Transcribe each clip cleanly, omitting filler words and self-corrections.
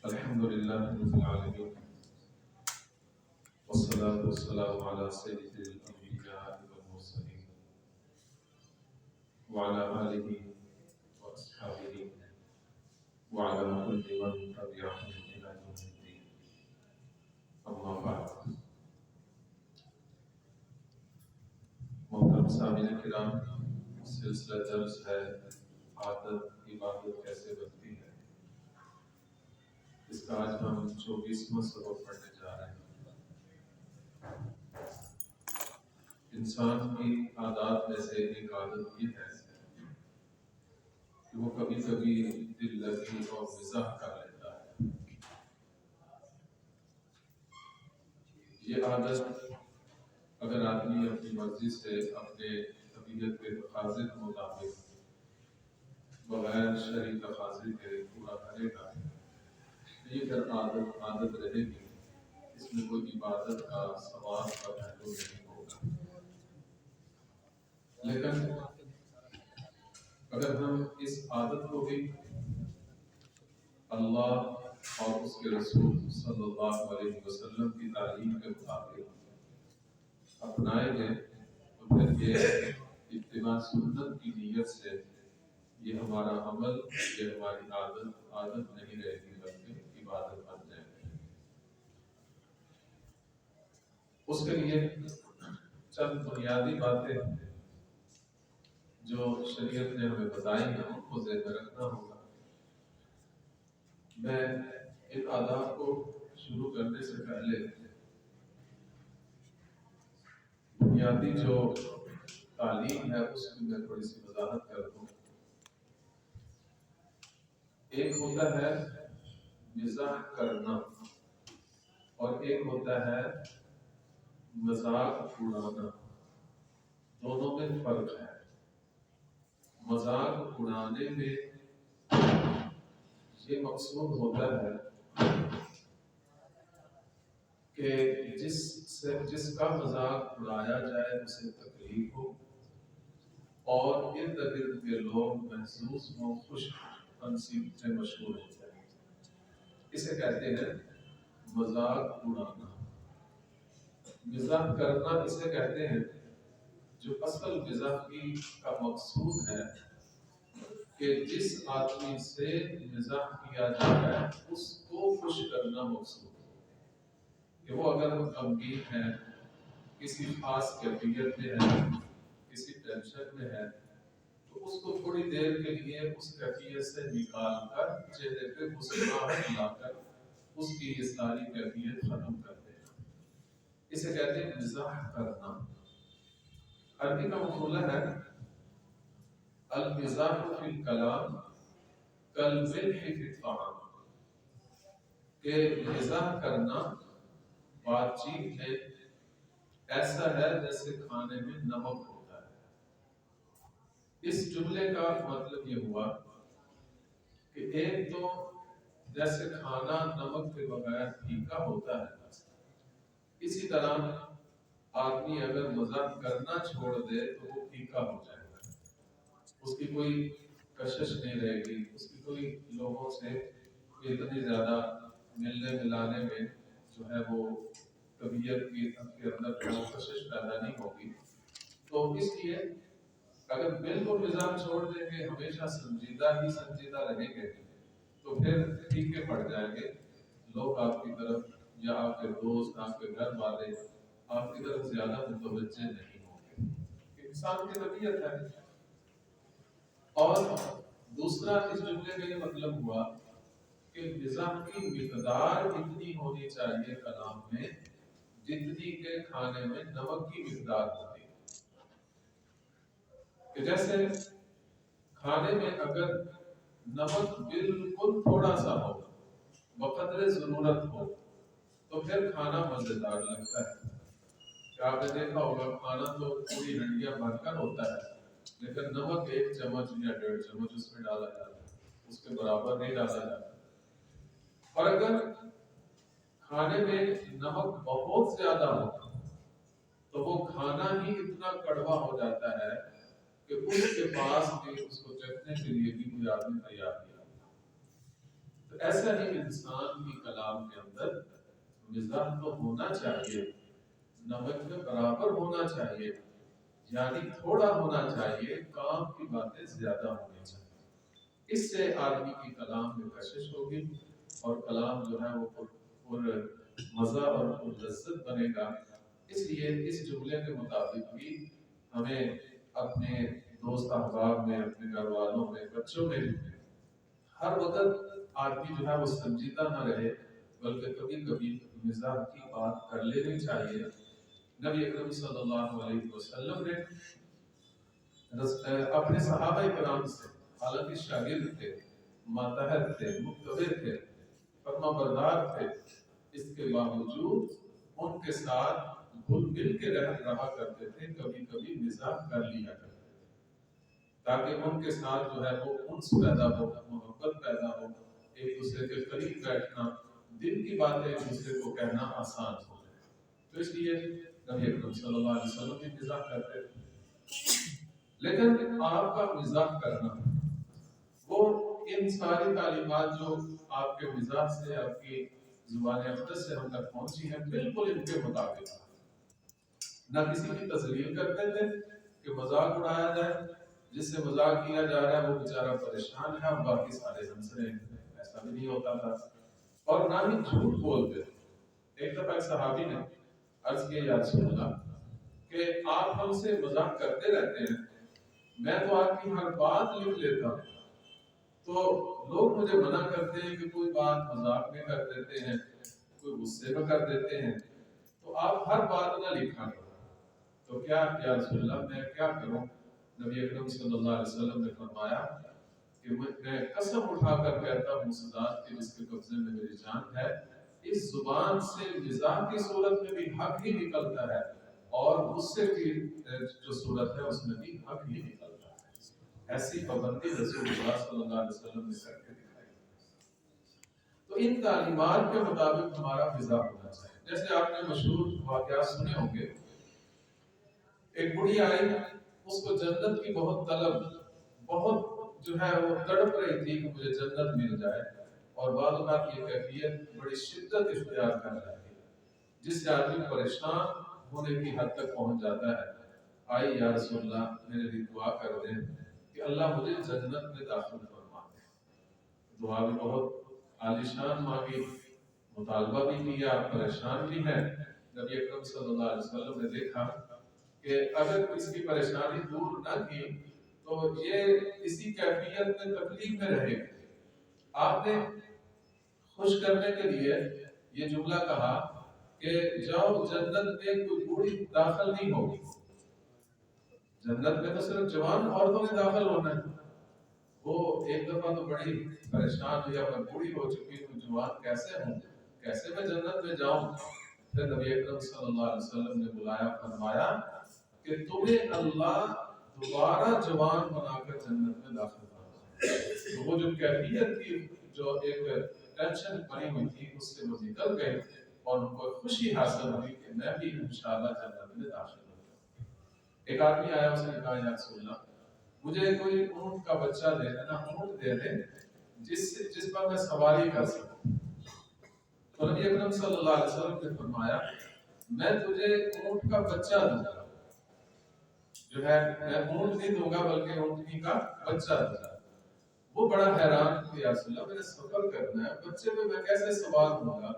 الحمد لله رب العالمين والصلاة والسلام على سيد الأنبياء والمرسلين وعلى آله وأصحابه وعلى كل من تبعهم إلى يوم الدين. أما بعد. محترم سامعین کرام، سلسلہ درس ہے عادت عبادت کیسے بنتی ہے، اس کا آج ہم 24واں سبق پڑھنے جا رہے ہیں۔ انسان کی عادات میں سے ایک عادت یہ ہے کہ وہ کبھی کبھی دل لگی اور مزاح کر لیتا ہے۔ یہ عادت اگر آدمی اپنی مرضی سے اپنے طبیعت کے تقاضے کے مطابق بغیر شرعی تقاضے کے پورا کرے گا، یہ پھر عادت رہے گی، اس میں کوئی عبادت کا ثواب کا پہلو نہیں ہوگا۔ لیکن اگر ہم اس عادت کو بھی اللہ اور اس کے رسول صلی اللہ علیہ وسلم کی تعلیم کے مطابق اپنائیں گے تو پھر یہ اتباع سنت کی نیت سے یہ ہمارا عمل، یہ ہماری عادت نہیں رہے گی بلکہ عبادت بن جائے گی۔ اس کے لیے چند بنیادی باتیں جو شریعت نے ہمیں بتائی ہیں ان کو ذہن میں رکھنا ہوگا۔ میں ان آداب کو شروع کرنے سے پہلے بنیادی جو تعلیم ہے اس کی میں تھوڑی سی وضاحت کر دوں۔ ایک ہوتا ہے مزاح کرنا اور ایک ہوتا ہے مذاق اڑانا، دونوں میں فرق ہے۔ مذاق اڑانے میں یہ مقصود ہوتا ہے کہ جس کا مذاق اڑایا جائے اسے تکلیف ہو اور ارد گرد کے لوگ محسوس ہوں، خوش ہنسی سے مشہور ہو جائے، اسے کہتے ہیں مذاق اڑانا۔ مزاح کرنا اسے کہتے ہیں جو اصل مزاح کا مقصود ہے کہ جس آدمی سے مزاح کیا جا رہا ہے اس کو خوش کرنا مقصود ہے، کہ وہ اگر غمگین ہے، کسی خاص کیفیت میں ہے، کسی ٹینشن میں ہے، تو اس کو تھوڑی دیر کے لیے اس کیفیت سے نکال کر چہرے پہ مسکراہٹ لا کر اس کی یہ ساری کیفیت ختم کر دینا، اسے کہتے ہیں مزاح کرنا۔ عربی کا مفعول ہے المزاح فی الکلام کالملح فی الطعام، کہ مزاح کرنا بات چیت میں ایسا ہے جیسے کھانے میں نمک ہوتا ہے۔ اس جملے کا مطلب یہ ہوا کہ ایک تو جیسے کھانا نمک کے بغیر پھیکا ہوتا ہے، اسی طرح آدمی اگر مزاح کرنا چھوڑ دے تو وہ پھیکا ہو جائے گا، اس کی کوئی کشش نہیں رہے گی، اس کی کوئی لوگوں سے اتنی زیادہ ملنے ملانے میں جو ہے وہ طبیعت کے اندر جو کشش پیدا نہیں ہوگی۔ تو اس لیے اگر بالکل مزاح چھوڑ دیں گے، ہمیشہ سنجیدہ رہیں گے تو پھر پھیکے پڑ جائیں گے، لوگ آپ کی طرف یا آپ کے دوست، آپ کے گھر والے آپ کی طرف زیادہ متوجہ نہیں ہوں گے، انسان کی طبیعت ہے۔ اور دوسرا اس جملے کا یہ مطلب ہوا کہ مزاح کی مقدار اتنی ہونی چاہیے کلام میں جتنی کہ کھانے میں نمک کی مقدار ہوتی ہے، کہ جیسے کھانے میں اگر نمک بالکل تھوڑا سا ہو، بقدر ضرورت ہو، تو پھر کھانا مزیدار لگتا ہے۔ کہ آپ نے دیکھا ہوگا کھانا تو پوری ہنڈیاں بھر کر ہوتا ہے، لیکن نمک 1 چمچ یا 1.5 چمچ اس میں ڈالا جاتا ہے، اس کے برابر نہیں ڈالا جاتا۔ اور اگر کھانے میں نمک بہت زیادہ ہو تو وہ کھانا ہی اتنا کڑوا ہو جاتا ہے کہ اس کے پاس بھی اس کو چکھنے کے لیے بھی کوئی آدمی تیار نہیں ہوتا۔ تو ایسا ہی انسان کی کلام کے اندر مزاح تو ہونا چاہیے، نمک کے برابر ہونا چاہیے، یعنی تھوڑا ہونا چاہیے، کام کی باتیں زیادہ ہونی چاہیے۔ اس سے آدمی کی کلام میں کشش ہوگی اور کلام جو ہے وہ پر مزہ اور پر لذت بنے گا۔ اس لیے اس جملے کے مطابق بھی ہمیں اپنے دوست احباب میں، اپنے گھر والوں میں، بچوں میں ہر وقت آدمی جو ہے وہ سنجیدہ نہ رہے، بلکہ کبھی کبھی مزاح کی بات کر لینی چاہیے۔ نبی اکرم صلی اللہ علیہ وسلم نے اپنے صحابہ کرام سے، حالانکہ شاگرد تھے، ماتحت تھے، مقتدر تھے، فرما بردار تھے، اس کے باوجود ان کے ساتھ گھل مل کے رہا کرتے تھے، کبھی کبھی مزاح کر لیا کرتے تھے تاکہ ان کے ساتھ جو ہے وہ انس پیدا ہو، محبت پیدا ہو، ایک دوسرے کے قریب بیٹھنا، دل کی باتیں ایک دوسرے کو کہنا آسان ہو۔ تو اس لیے نبی اکرم صلی اللہ علیہ وسلم بھی مزاح کرتے تھے۔ لیکن آپ کا مزاح کرنا وہ ان ساری تعلیمات جو آپ کے مزاح سے، آپ کی زبان اقدس سے ہم تک پہنچی ہیں، بالکل ان کے مطابق نہ کسی کی تذلیل کرتے تھے کہ مذاق اڑایا جائے، جس سے مذاق کیا جا رہا ہے وہ بیچارہ پریشان ہے اور باقی سارے ہنس رہے ہیں، ایسا بھی نہیں ہوتا تھا۔ اور نہ ہی جھوٹ بولتے تھے۔ ایک دفعہ ایک صحابی نے عرض کیا، یا رسول اللہ کہ آپ ہم سے مذاق کرتے رہتے ہیں، میں تو آپ کی ہر بات لکھ لیتا ہوں، تو لوگ مجھے منع کرتے ہیں کہ کوئی بات مذاق میں کر دیتے ہیں، کوئی غصے میں کر دیتے ہیں، تو آپ ہر بات نہ لکھا کرو۔ تو کیا یا رسول اللہ میں کیا کروں؟ نبی اکرم صلی اللہ علیہ وسلم نے فرمایا کہ میں قسم اٹھا کر کہتا ہوں اس ذات کے جس کے قبضے میں میری جان ہے، اس زبان سے مزاح کی صورت میں بھی حق ہی نکلتا ہے اور غصے کی جو صورت ہے اس میں بھی حق ہی نکلتا ہے۔ ایسی پابندی رسول اللہ صلی اللہ علیہ وسلم نے کر کے دکھائی۔ تو ان تعلیمات کے مطابق ہمارا مزاح ہونا چاہیے۔ جیسے آپ نے مشہور واقعات سنے ہوں گے، ایک بڑھی آئی، اس کو جنت کی بہت طلب، بہت جو ہے وہ تڑپ رہی تھی کہ مجھے جنت مل جائے، اور بعض اوقات یہ کیفیت بڑی شدت اختیار کر جاتی ہے جس سے آدمی پریشان ہونے کی حد تک پہنچ جاتا ہے۔ آئی یا رسول اللہ میرے لیے دعا کر دیں کہ اللہ مجھے جنت میں داخل فرما دے۔ دعا بھی بہت عالیشان مانگی، مطالبہ بھی کیا، پریشان بھی ہے۔ نبی اکرم صلی اللہ علیہ وسلم نے دیکھا کہ اگر اس کی پریشانی دور نہ کی تو یہ اسی کیفیت میں تکلیف میں رہے گی۔ آپ نے خوش کرنے کے لیے یہ جملہ کہا کہ جاؤ جنت میں کوئی بوڑھی داخل نہیں ہوگی، جنت میں تو صرف جوان عورتوں نے داخل ہونا ہے۔ وہ ایک دفعہ تو بڑی پریشان ہوئی، اب بوڑھی ہو چکی ہوں، جوان کیسے ہوں، کیسے میں جنت میں جاؤں؟ پھر نبی اکرم صلی اللہ علیہ وسلم نے بلایا، فرمایا کہ تمہیں اللہ دوبارہ جوان بنا کر جنت میں داخل کرنا۔ تو وہ جو کیفیت تھی، جو ایک ٹینشن بنی ہوئی تھی، اس سے وہ نکل گئے اور ان کو خوشی حاصل ہوئی کہ میں بھی انشاءاللہ جنت میں داخل ہوں۔ ایک آدمی آیا، اس نے کہا یا رسول اللہ مجھے کوئی اونٹ کا بچہ دے دینا، اونٹ دے دے جس پر میں سواری کر سکوں۔ تو نبی اکرم صلی اللہ علیہ وسلم نے فرمایا میں تجھے اونٹ کا بچہ دوں گا، جو ہے میں اونٹ نہیں دوں گا بلکہ اونٹنی کا بچہ دوں گا۔ وہ بڑا حیران کہ یا رسول اللہ میں نے سفر کرنا ہے، بچے پہ میں کیسے سوار ہوں گا؟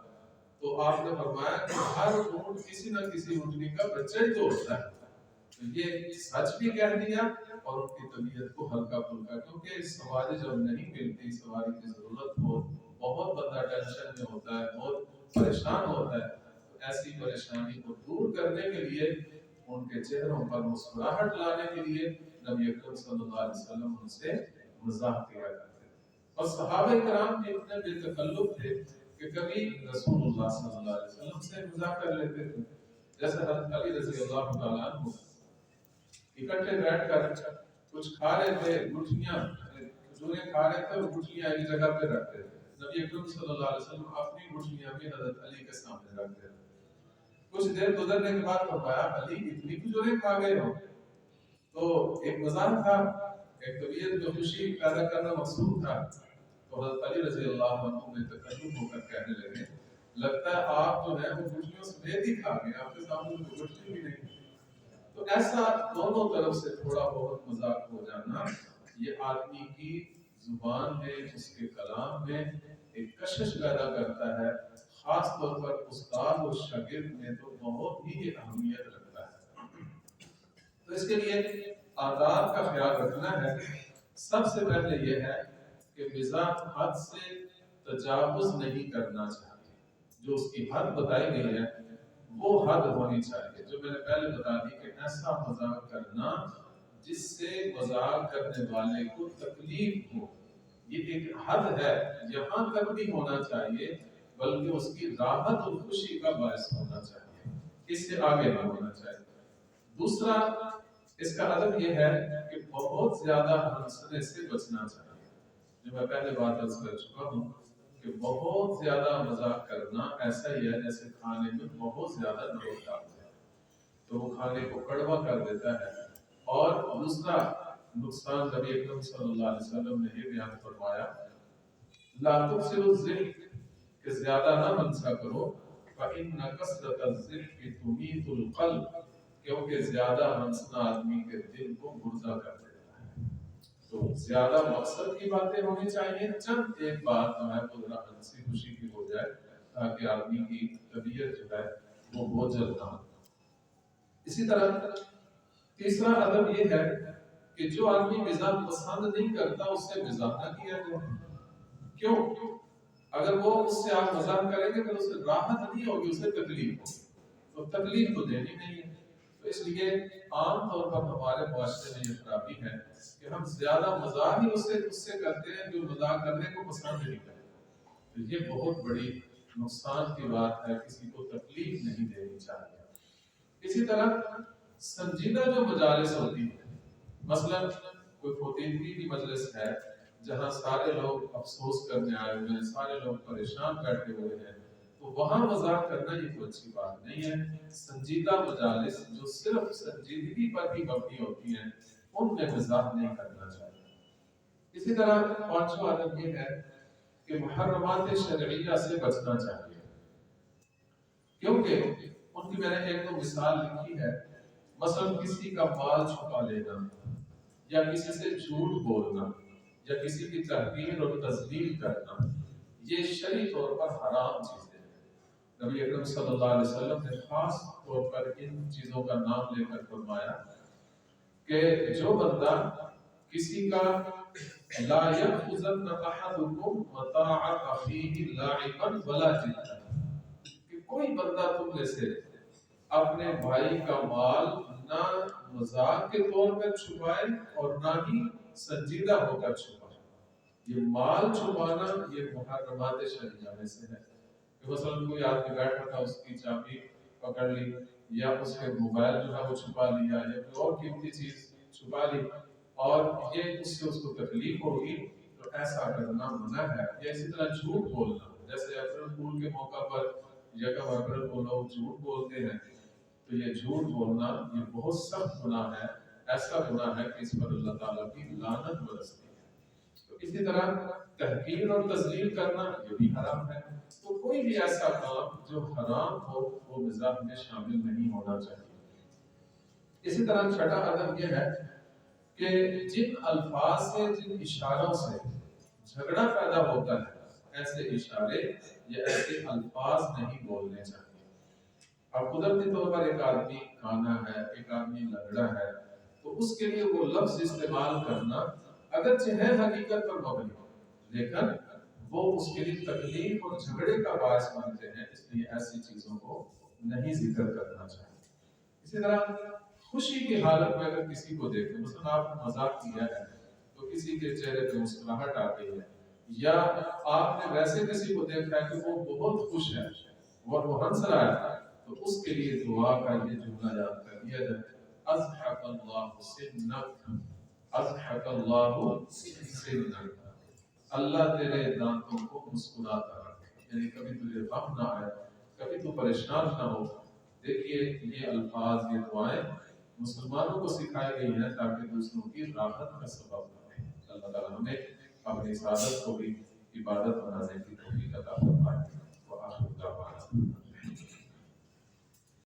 تو آپ نے فرمایا کہ ہر اونٹ کسی نہ کسی اونٹنی کا بچہ ہی تو ہوتا ہے۔ تو یہ سچ بھی کہہ دیا اور ان کی طبیعت کو ہلکا پھلکا، کیونکہ سواری جب نہیں ملتی، سواری کی ضرورت ہو، بہت بندہ ٹینشن میں ہوتا ہے، بہت پریشان ہوتا ہے، تو ایسی پریشانی کو دور کرنے کے لیے، ان کے چہروں پر مسکراہٹ لانے کے لیے نبی اکرم صلی اللہ علیہ وسلم ان سے مزاح کیا کرتے تھے۔ اور صحابہ کرام بھی اتنے بے تکلف تھے کہ کبھی رسول اللہ صلی اللہ علیہ وسلم سے مزاح کر لیتے تھے۔ جیسے حضرت علی رضی اللہ تعالیٰ عنہ اکٹھے بیٹھ کر کچھ کھا رہے تھے، گٹھلیاں کھجوریں کھا رہے تھے اور گٹھلیاں ایک جگہ پہ رکھتے تھے۔ نبی اکرم صلی اللہ علیہ وسلم اپنی گٹھلیاں بھی حضرت علی کے سامنے رکھتے تھے۔ کچھ دیر گزرنے کے بعد فرمایا علی اتنی کھجوریں کھا گئے ہو؟ تو ایک مزاح تھا، ایک طبیعت میں خوشی پیدا کرنا مقصود تھا۔ تو حضرت علی رضی اللہ عنہ نے تکلم ہو کر کہنے لگے لگتا ہے آپ جو ہے وہ گٹھلیوں سمیت ہی کھا گئے، آپ کے سامنے تو گٹھلی بھی نہیں۔ تو ایسا دونوں طرف سے تھوڑا بہت مذاق ہو جانا یہ آدمی کی زبان میں، اس کے کلام میں ایک کشش پیدا کرتا ہے، خاص طور پر استاد اور شاگرد میں تو بہت ہی اہمیت رکھتا ہے۔ تو اس کے لیے آداب کا خیال رکھنا ہے۔ سب سے پہلے یہ ہے کہ مزاح حد سے تجاوز نہیں کرنا چاہیے، جو اس کی حد بتائی گئی ہے وہ حد ہونی چاہیے، جو میں نے پہلے بتا دی کہ ایسا مذاق کرنا جس سے مذاق کرنے والے کو تکلیف ہو، یہ ایک حد ہے، یہاں تک بھی ہونا چاہیے بلکہ اس کی راحت اور خوشی کا باعث ہونا چاہیے، اس سے آگے نہ ہونا چاہیے۔ دوسرا اس کا ادب یہ ہے کہ بہت زیادہ ہنسنے سے بچنا چاہیے، جو میں پہلے بات عرض کر چکا ہوں کہ بہت زیادہ مذاق کرنا ایسا ہی ہے جیسے کھانے میں بہت زیادہ نمک ڈالتے ہیں تو وہ کھانے کو کڑوا کر دیتا ہے۔ اور دوسرا نقصان نبی اکرم صلی اللہ علیہ وسلم نے یہ بیان فرمایا لا تکثروا الضحک کہ زیادہ نہ ہنسا کرو فإن کثرة الضحک تمیت القلب کیونکہ زیادہ ہنسنا آدمی کے دل کو مردہ کر دیتا ہے۔ تو زیادہ مقصد کی باتیں ہونی چاہیے، چند ایک بات جو ہے وہ ذرا ہنسی خوشی کی ہو جائے تاکہ آدمی کی طبیعت جو ہے وہ بوجھل نہ ہو۔ اسی طرح تیسرا ادب یہ ہے کہ جو آدمی مزاح پسند نہیں کرتا اس سے مزاح نہ کیا جائے۔ کیوں؟ اگر وہ اس سے آپ مزاح کریں گے تو اسے راحت نہیں ہوگی، اسے تکلیف ہوگی، تو تکلیف تو دینی نہیں ہے۔ تو اس لیے عام طور پر ہمارے معاشرے میں یہ خرابی ہے کہ ہم زیادہ مزاح ہی اس سے کرتے ہیں جو مزاح کرنے کو پسند نہیں کرتے۔ تو یہ بہت بڑی نقصان کی بات ہے، کسی کو تکلیف نہیں دینی چاہیے۔ اسی طرح سنجیدہ جو مجالس ہوتی ہیں، مثلا کوئی فوتیدگی کی مجلس ہے جہاں سارے لوگ افسوس کرنے آئے ہوئے ہیں، سارے لوگ پریشان بیٹھے ہوئے ہیں، تو وہاں مذاق کرنا یہ کوئی اچھی بات نہیں ہے۔ سنجیدہ مجالس جو صرف سنجیدگی پر ہی مبنی ہوتی ہیں ان میں مذاق نہیں کرنا چاہیے۔ اسی طرح پانچواں ادب یہ ہے کہ محرمات شرعیہ سے بچنا چاہیے، کیونکہ ان کی میں نے ایک دو مثال لکھی ہے۔ مثلا کسی کا مال چھپا لینا یا کسی سے جھوٹ بولنا یا کسی کی تحقیر اور تذلیل کرنا، یہ شرعی طور پر حرام چیزیں ہیں۔ نبی اکرم صلی اللہ علیہ وسلم نے خاص طور پر ان چیزوں کا نام لے کر فرمایا کہ جو بندہ کسی کا لا يأخذن احدكم متاع اخيه لاعبا ولا جدا، کہ کوئی بندہ تم میں سے اپنے بھائی کا مال نہ مذاق کے طور پر چھپائے اور نہ ہی سنجیدہ ہو کر چھپائے۔ یہ مال چھپانا یہ محرمات شرعیہ میں سے ہے کہ مثلا کوئی آدمی بیٹھا تھا، اس کی چابی پکڑ لی یا اس کے موبائل جو ہے وہ چھپا لیا یا کوئی اور قیمتی چیز چھپا لی اور یہ اس سے اس کو تکلیف ہوگی تو ایسا کرنا منع ہے۔ یا اسی طرح جھوٹ بولنا، جیسے اپریل فول کے موقع پر یکم اپریل کو لوگ جھوٹ بولتے ہیں، تو یہ جھوٹ بولنا یہ بہت سخت گناہ ہے، ایسا گناہ ہے کہ اس پر اللہ تعالیٰ کی لعنت برستی ہے۔ تو اسی طرح تحقیر اور تذلیل کرنا یہ بھی حرام ہے۔ تو کوئی بھی ایسا کام جو حرام ہو وہ مزاح میں شامل نہیں ہونا چاہیے۔ اسی طرح چھٹا ادب یہ ہے کہ جن الفاظ سے، جن اشاروں سے جھگڑا پیدا ہوتا ہے ایسے اشارے یا ایسے الفاظ نہیں بولنے چاہیے۔ اب قدرتی طور پر ایک آدمی کانا ہے، ایک آدمی لنگڑا ہے، تو اس کے لیے وہ لفظ استعمال کرنا اگرچہ ہے حقیقت پر مبنی، لیکن وہ اس کے لیے تکلیف اور جھگڑے کا باعث بنتے ہیں، اس لیے ایسی چیزوں کو نہیں ذکر کرنا چاہیے۔ اسی طرح خوشی کی حالت میں اگر کسی کو دیکھیں، مثلا آپ نے مذاق کیا ہے تو کسی کے چہرے پہ مسکراہٹ آ گئی ہے، یا آپ نے ویسے کسی کو دیکھا ہے کہ وہ بہت خوش ہے اور وہ ہنس رہا ہے، تو اس کے لیے دعا کا یہ جملہ یاد کر دیا جائے، اضحک اللہ سنک، اضحک اللہ سنک، اللہ تیرے دانتوں کو مسکراتا رکھے، یعنی کبھی تجھے غم نہ آئے، کبھی تو پریشان نہ ہو۔ دیکھیے یہ الفاظ، یہ دعائیں مسلمانوں کو سکھائی گئی ہیں تاکہ دوسروں کی راحت کا سبب بنے۔ اللہ تعالیٰ ہمیں اپنی سعادت کو بھی عبادت بنانے کی توفیق عطا فرمائے۔ وآخر دعوانا